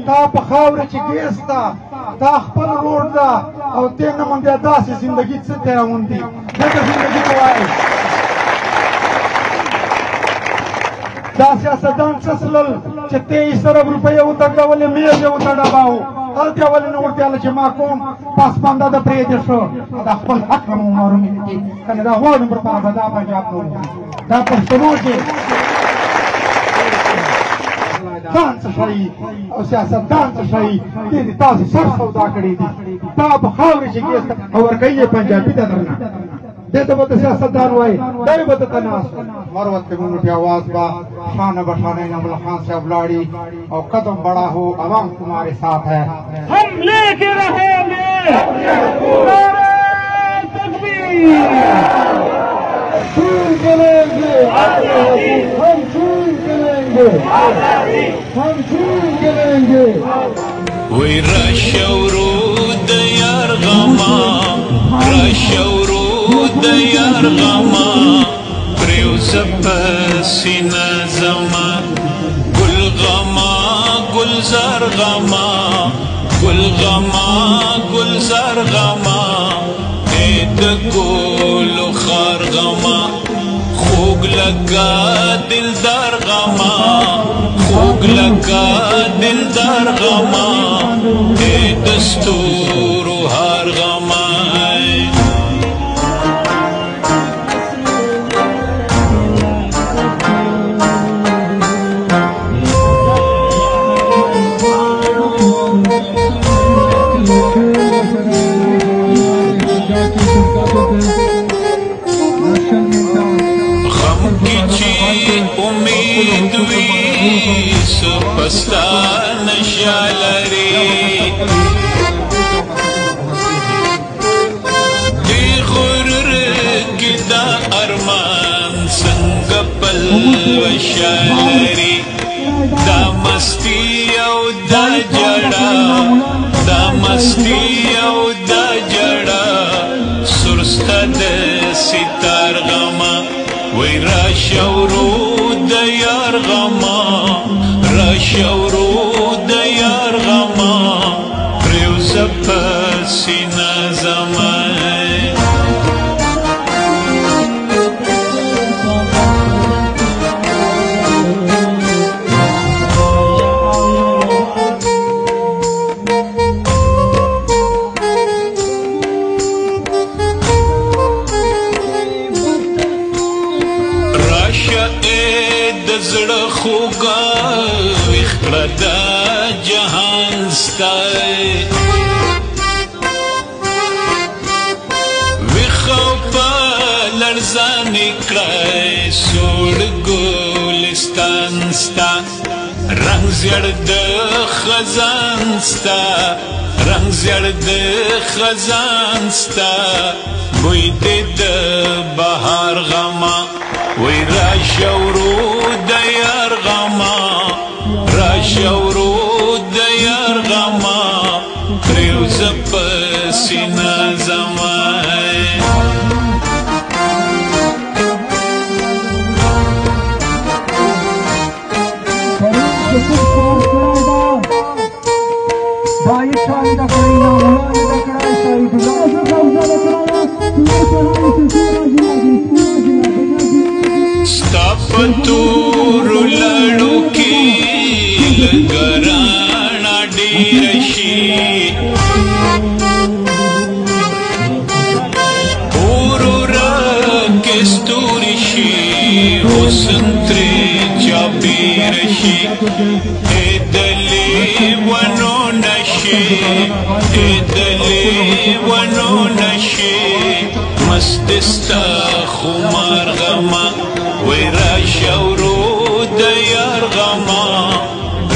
تا په خاوره چې ګیستا تا خپل روډ ده او ته نه من بیا داسې زندګي څه ته راوندي دغه زندګي ته وایي دا سیاستدان څه سلل چې 23 ارب روپۍ وتړډولې میز یې وتړډاوه هلته ولې نه ورته چې ما کوم پاسپانده د پرېږدې شو دا خپل حق نه مو معلومې دي کنه دا غواړم پر پاره دا پنجاب نه دا پښتنو کې ځان څه شي او سیاستدان څه شي دې تاسو سر سودا کړې دي تا په خاورې چې کېسته او ورکوي یې پنجابي ته درنه دې ته به ته سیاستدان وایي دی به ته تناس مروت کے منگو کی آواز با شان بشانے نمل خان سے ابلاڑی اور قدم بڑا ہو عوام تمہارے ساتھ ہے ہم لے کے رہیں گے نعرہ تکبیر شور کریں گے ہم شور کریں گے ہم شور کریں گے وی رشورود یار غما رشورود یار غما سپسینا زما گل غما گلزار غما گل غما گلزار غما اید گل خار غما خوگ لگا دلدار غما خوگ لگا دلدار غما اید دستور هار غما سپستا نشالری دی غرر کی دا ارمان سنگ پل وشالری دا مستی او دا جڑا دا مستی او دا جڑا سرستا دا ستار غما وی راشورو دا یار غما راشورود یار غما پریوز پسینا زمان راشا اید زڑ خوگا دا جهان ستای ویخو پا لرزان اکڑای سوڑ گولستان ستا رنگ زیرد خزان ستا رنگ زیرد خزان ستا بوی دید بہار غما وی راشورود یار غما راشورود یار غما پریوز پسینا زمان ستا پتور لڑو کی گرانا ڈیرشی اورورا کستورشی حسن تری چاپیرشی ایدلی ونو نشی ایدلی ونو نشی مستستا خمار غما وی راشورود یار غما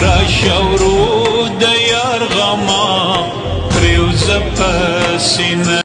راشورود یار غما پریوز پسینا